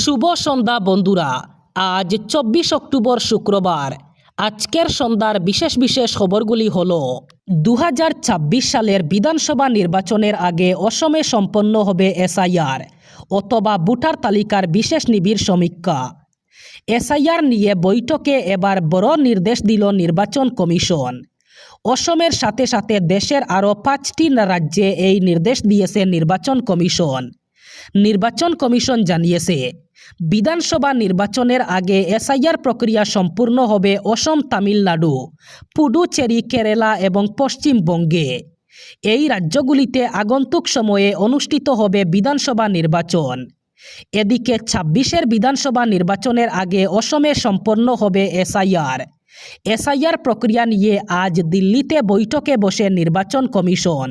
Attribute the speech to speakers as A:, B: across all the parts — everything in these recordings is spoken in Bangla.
A: শুভ সন্ধ্যা বন্ধুরা। আজ 24 অক্টোবর শুক্রবার। আজকের সন্ধ্যার বিশেষ বিশেষ খবরগুলি হল 2026 সালের বিধানসভা নির্বাচনের আগে অসমে সম্পন্ন হবে এসআইআর অথবা ভোটার তালিকার বিশেষ নিবিড় সমীক্ষা। এসআইআর নিয়ে বৈঠকে এবার বড় নির্দেশ দিল নির্বাচন কমিশন। অসমের সাথে সাথে দেশের আরও 5টি রাজ্যে এই নির্দেশ দিয়েছে নির্বাচন কমিশন। নির্বাচন কমিশন জানিয়েছে, বিধানসভা নির্বাচনের আগে এসআইআর প্রক্রিয়া সম্পূর্ণ হবে অসম, তামিলনাড়ু, পুডুচেরি, কেরালা এবং পশ্চিমবঙ্গে। এই রাজ্যগুলিতে আগন্তুক সময়ে অনুষ্ঠিত হবে বিধানসভা নির্বাচন। এদিকে 26-এর বিধানসভা নির্বাচনের আগে অসমে সম্পন্ন হবে এসআইআর। এসআইআর প্রক্রিয়া নিয়ে আজ দিল্লিতে বৈঠকে বসে নির্বাচন কমিশন।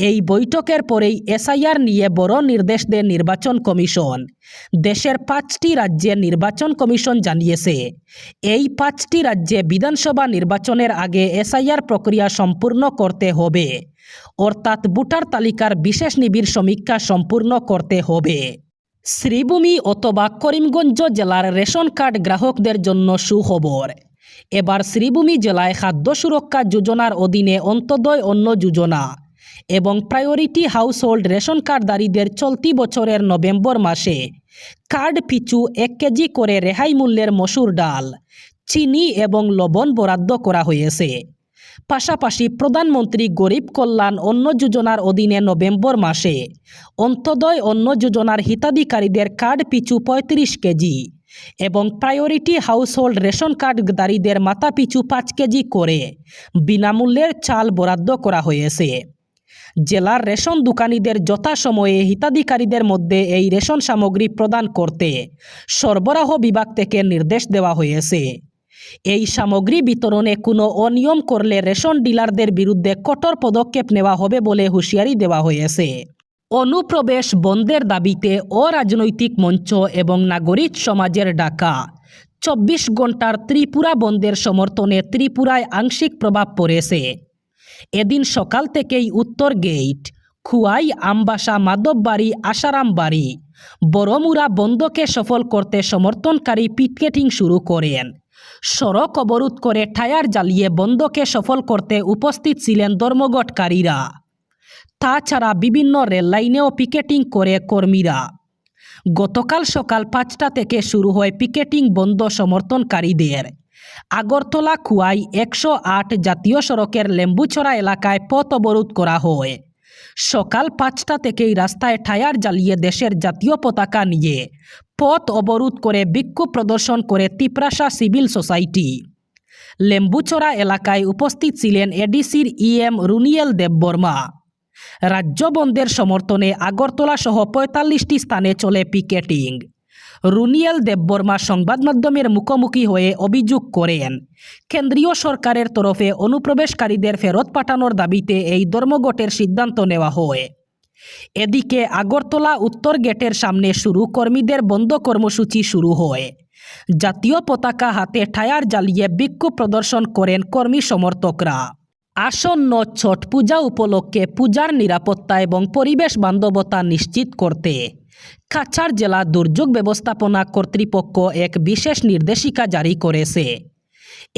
A: এই বৈঠকের পরেই এসআইআর নিয়ে বড় নির্দেশ দেয় নির্বাচন কমিশন। দেশের 5টি রাজ্যে নির্বাচন কমিশন জানিয়েছে, এই 5টি রাজ্যে বিধানসভা নির্বাচনের আগে এসআইআর প্রক্রিয়া সম্পূর্ণ করতে হবে, অর্থাৎ ভোটার তালিকার বিশেষ নিবিড় সমীক্ষা সম্পূর্ণ করতে হবে। শ্রীভূমি অথবা করিমগঞ্জ জেলার রেশন কার্ড গ্রাহকদের জন্য সুখবর। এবার শ্রীভূমি জেলায় খাদ্য সুরক্ষা যোজনার অধীনে অন্তোদয় অন্ন যোজনা এবং প্রায়োরিটি হাউসহোল্ড রেশন কার্ডধারীদের চলতি বছরের নভেম্বর মাসে কার্ড পিছু 1 কেজি করে রেহাই মূল্যের মসুর ডাল, চিনি এবং লবণ বরাদ্দ করা হয়েছে। পাশাপাশি প্রধানমন্ত্রী গরিব কল্যাণ অন্ন যোজনার অধীনে নভেম্বর মাসে অন্তোদয় অন্ন যোজনার হিতাধিকারীদের কার্ড পিছু 35 কেজি এবং প্রায়োরিটি হাউসহোল্ড রেশন কার্ডধারীদের মাথা পিছু 5 কেজি করে বিনামূল্যের চাল বরাদ্দ করা হয়েছে। জেলার রেশন দোকানিদের যথাসময়ে হিতাধিকারীদের মধ্যে এই রেশন সামগ্রী প্রদান করতে সরবরাহ বিভাগ থেকে নির্দেশ দেওয়া হয়েছে। এই সামগ্রী বিতরণে কোনো অনিয়ম করলে রেশন ডিলারদের বিরুদ্ধে কঠোর পদক্ষেপ নেওয়া হবে বলে হুঁশিয়ারি দেওয়া হয়েছে। অনুপ্রবেশ বন্ধের দাবিতে অরাজনৈতিক মঞ্চ এবং নাগরিক সমাজের ডাকা 24 ঘন্টার ত্রিপুরা বন্ধের সমর্থনে ত্রিপুরায় আংশিক প্রভাব পড়েছে। এদিন সকাল থেকেই উত্তর গেট, খুয়াই, আমবাসা, মাধববাড়ি, আসারামবাড়ি, বড়মুড়া বন্ধকে সফল করতে সমর্থনকারী পিকেটিং শুরু করেন। সড়ক অবরোধ করে টায়ার জ্বালিয়ে বন্ধকে সফল করতে উপস্থিত ছিলেন ধর্মঘটকারীরা। তাছাড়া বিভিন্ন রেল লাইনেও পিকেটিং করে কর্মীরা। গতকাল সকাল 5টা থেকে শুরু হয় পিকেটিং বন্ধ সমর্থনকারীদের। আগরতলা খুয়াই 108 জাতীয় সড়কের লেম্বুছড়া এলাকায় পথ অবরোধ করা হয়। সকাল 5টা থেকেই রাস্তায় টায়ার জ্বালিয়ে দেশের জাতীয় পতাকা নিয়ে পথ অবরোধ করে বিক্ষোভ প্রদর্শন করে তিপ্রাসা সিভিল সোসাইটি। লেম্বুছড়া এলাকায় উপস্থিত ছিলেন এডিসির ইএম রুনিয়েল দেববর্মা। রাজ্য বন্ধের সমর্থনে আগরতলা সহ 45টি স্থানে চলে পিকেটিং। রুনিয়েল দেববর্মা সংবাদ মাধ্যমের মুখোমুখি হয়ে অভিযোগ করেন, কেন্দ্রীয় সরকারের তরফে অনুপ্রবেশকারীদের ফেরত পাঠানোর দাবিতে এই ধর্মঘটের সিদ্ধান্ত নেওয়া হয়। এদিকে আগরতলা উত্তর গেটের সামনে শুরু কর্মীদের বন্ধ কর্মসূচি শুরু হয়। জাতীয় পতাকা হাতে টায়ার জ্বালিয়ে বিক্ষোভ প্রদর্শন করেন কর্মী সমর্থকরা। আসন্ন ছট পূজা উপলক্ষে পূজার নিরাপত্তা এবং পরিবেশ বান্ধবতা নিশ্চিত করতে কাছাড় জেলা দুর্যোগ ব্যবস্থাপনা কর্তৃপক্ষ এক বিশেষ নির্দেশিকা জারি করেছে।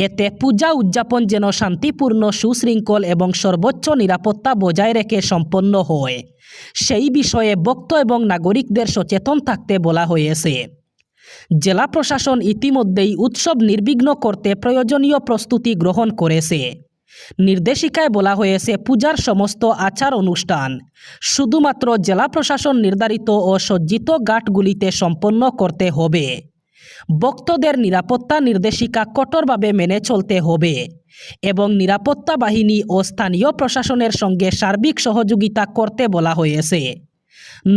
A: এতে পূজা উদযাপন যেন শান্তিপূর্ণ, সুশৃঙ্খল এবং সর্বোচ্চ নিরাপত্তা বজায় রেখে সম্পন্ন হয়, সেই বিষয়ে ভক্ত এবং নাগরিকদের সচেতন থাকতে বলা হয়েছে। জেলা প্রশাসন ইতিমধ্যেই উৎসব নির্বিঘ্ন করতে প্রয়োজনীয় প্রস্তুতি গ্রহণ করেছে। নির্দেশিকায় বলা হয়েছে, পূজার সমস্ত আচার অনুষ্ঠান শুধুমাত্র জেলা প্রশাসন নির্ধারিত ও সজ্জিত ঘাটগুলিতে সম্পন্ন করতে হবে। ভক্তদের নিরাপত্তা নির্দেশিকা কঠোরভাবে মেনে চলতে হবে এবং নিরাপত্তা বাহিনী ও স্থানীয় প্রশাসনের সঙ্গে সার্বিক সহযোগিতা করতে বলা হয়েছে।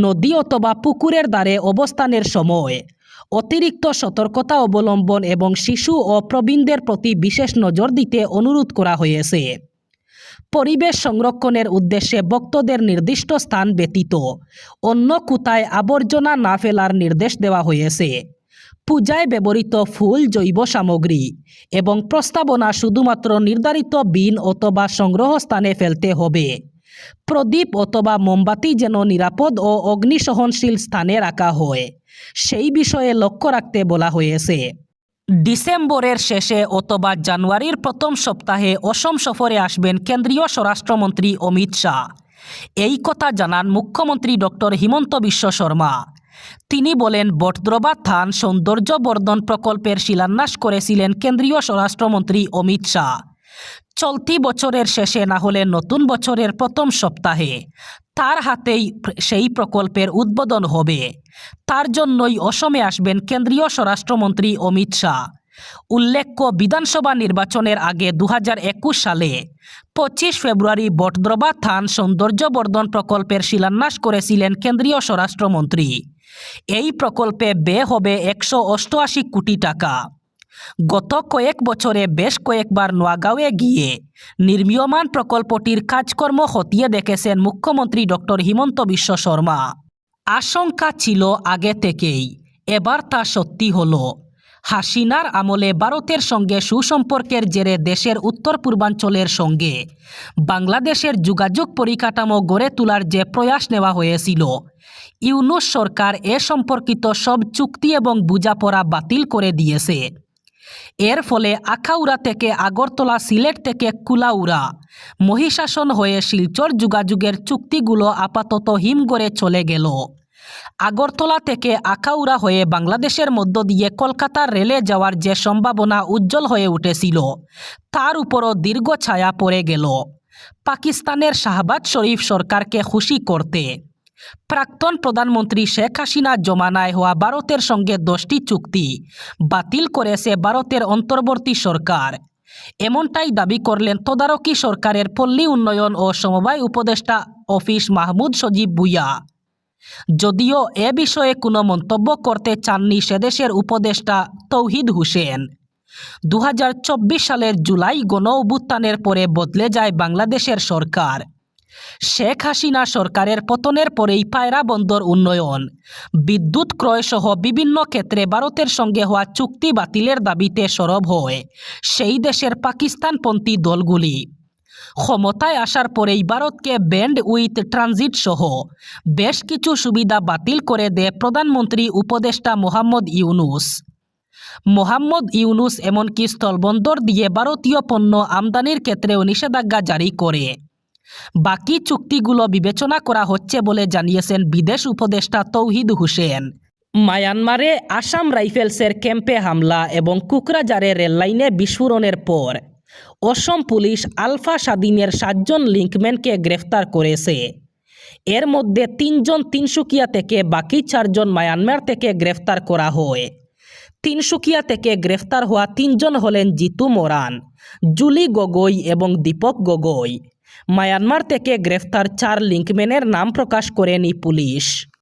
A: নদী অথবা পুকুরের ধারে অবস্থানের সময় অতিরিক্ত সতর্কতা অবলম্বন এবং শিশু ও প্রবীণদের প্রতি বিশেষ নজর দিতে অনুরোধ করা হয়েছে। পরিবেশ সংরক্ষণের উদ্দেশ্যে ভক্তদের নির্দিষ্ট স্থান ব্যতীত অন্য কোথায় আবর্জনা না ফেলার নির্দেশ দেওয়া হয়েছে। পূজায় ব্যবহৃত ফুল, জৈব সামগ্রী এবং প্রস্তাবনা শুধুমাত্র নির্ধারিত বিন অথবা সংগ্রহ স্থানে ফেলতে হবে। প্রদীপ অথবা মোমবাতি যেন নিরাপদ ও অগ্নিসহনশীল স্থানে রাখা হয় সেই বিষয়ে লক্ষ্য রাখতে বলা হয়েছে। ডিসেম্বরের শেষে অথবা জানুয়ারির প্রথম সপ্তাহে অসম সফরে আসবেন কেন্দ্রীয় স্বরাষ্ট্রমন্ত্রী অমিত শাহ। এই কথা জানান মুখ্যমন্ত্রী ডক্টর হিমন্ত বিশ্ব শর্মা। তিনি বলেন, বটদ্রবা থান সৌন্দর্যবর্ধন প্রকল্পের শিলান্যাস করেছিলেন কেন্দ্রীয় স্বরাষ্ট্রমন্ত্রী অমিত শাহ। চলতি বছরের শেষে না হলে নতুন বছরের প্রথম সপ্তাহে তার হাতেই সেই প্রকল্পের উদ্বোধন হবে। তার জন্যই অসমে আসবেন কেন্দ্রীয় স্বরাষ্ট্রমন্ত্রী অমিত শাহ। উল্লেখ্য, বিধানসভা নির্বাচনের আগে 2021 সালে 25 ফেব্রুয়ারি বটদ্রবা থান সৌন্দর্যবর্ধন প্রকল্পের শিলান্যাস করেছিলেন কেন্দ্রীয় স্বরাষ্ট্রমন্ত্রী। এই প্রকল্পে ব্যয় হবে 188 কোটি টাকা। গত কয়েক বছরে বেশ কয়েকবার নোয়াগাঁওয়ে গিয়ে নির্মীয়মান প্রকল্পটির কাজকর্ম খতিয়ে দেখেছেন মুখ্যমন্ত্রী ডক্টর হিমন্ত বিশ্ব শর্মা। আশঙ্কা ছিল আগে থেকেই, এবার তা সত্যি হলো। হাসিনার আমলে ভারতের সঙ্গে সুসম্পর্কের জেরে দেশের উত্তর পূর্বাঞ্চলের সঙ্গে বাংলাদেশের যোগাযোগ পরিকাঠামো গড়ে তোলার যে প্রয়াস নেওয়া হয়েছিল, ইউনূস সরকার এ সম্পর্কিত সব চুক্তি এবং বোঝাপড়া বাতিল করে দিয়েছে। এর ফলে আখাউড়া থেকে আগরতলা, সিলেট থেকে কুলাউড়া, মহিষাসন হয়ে শিলচর যোগাযোগের চুক্তিগুলো আপাতত হিমঘরে চলে গেল। আগরতলা থেকে আখাউড়া হয়ে বাংলাদেশের মধ্য দিয়ে কলকাতার রেলে যাওয়ার যে সম্ভাবনা উজ্জ্বল হয়ে উঠেছিল, তার উপরও দীর্ঘ ছায়া পড়ে গেল। পাকিস্তানের শাহবাজ শরীফ সরকারকে খুশি করতে প্রাক্তন প্রধানমন্ত্রী শেখ হাসিনা জমানায় হওয়া ভারতের সঙ্গে 10টি চুক্তি বাতিল করেছে ভারতের অন্তর্বর্তী সরকার। এমনটাই দাবি করলেন তদারকি সরকারের পল্লী উন্নয়ন ও সমবায় উপদেষ্টা অফিস মাহমুদ সজীব ভুঁইয়া। যদিও এ বিষয়ে কোনো মন্তব্য করতে চাননি সেদেশের উপদেষ্টা তৌহিদ হোসেন। 2024 সালের জুলাই গণ অভ্যুত্থানের পরে বদলে যায় বাংলাদেশের সরকার। শেখ হাসিনা সরকারের পতনের পরেই পায়রা বন্দর উন্নয়ন, বিদ্যুৎ ক্রয় সহ বিভিন্ন ক্ষেত্রে ভারতের সঙ্গে হওয়া চুক্তি বাতিলের দাবিতে সরব হয় সেই দেশের পাকিস্তানপন্থী দলগুলি। ক্ষমতায় আসার পরেই ভারতকে ব্যান্ড উইথ ট্রানজিট সহ বেশ কিছু সুবিধা বাতিল করে দেয় প্রধানমন্ত্রী উপদেষ্টা মোহাম্মদ ইউনূস এমনকি স্থলবন্দর দিয়ে ভারতীয় পণ্য আমদানির ক্ষেত্রেও নিষেধাজ্ঞা জারি করে। বাকি চুক্তিগুলো বিবেচনা করা হচ্ছে বলে জানিয়েছেন বিদেশ উপদেষ্টা তৌহিদ হোসেন। মায়ানমারে আসাম রাইফেলসের ক্যাম্পে হামলা এবং কুকরাঝারে রেললাইনে বিস্ফোরণের পর অসম পুলিশ আলফা স্বাধীনের 7 জন লিঙ্কম্যানকে গ্রেফতার করেছে। এর মধ্যে 3 জন তিনসুকিয়া থেকে, বাকি 4 জন মায়ানমার থেকে গ্রেফতার করা হয়। তিনসুকিয়া থেকে গ্রেফতার হওয়া 3 জন হলেন জিতু মোরান, জুলি গগৈ এবং দীপক গগৈ। মায়ানমার থেকে গ্রেফতার 4 লিঙ্কম্যানের নাম প্রকাশ করেনি পুলিশ।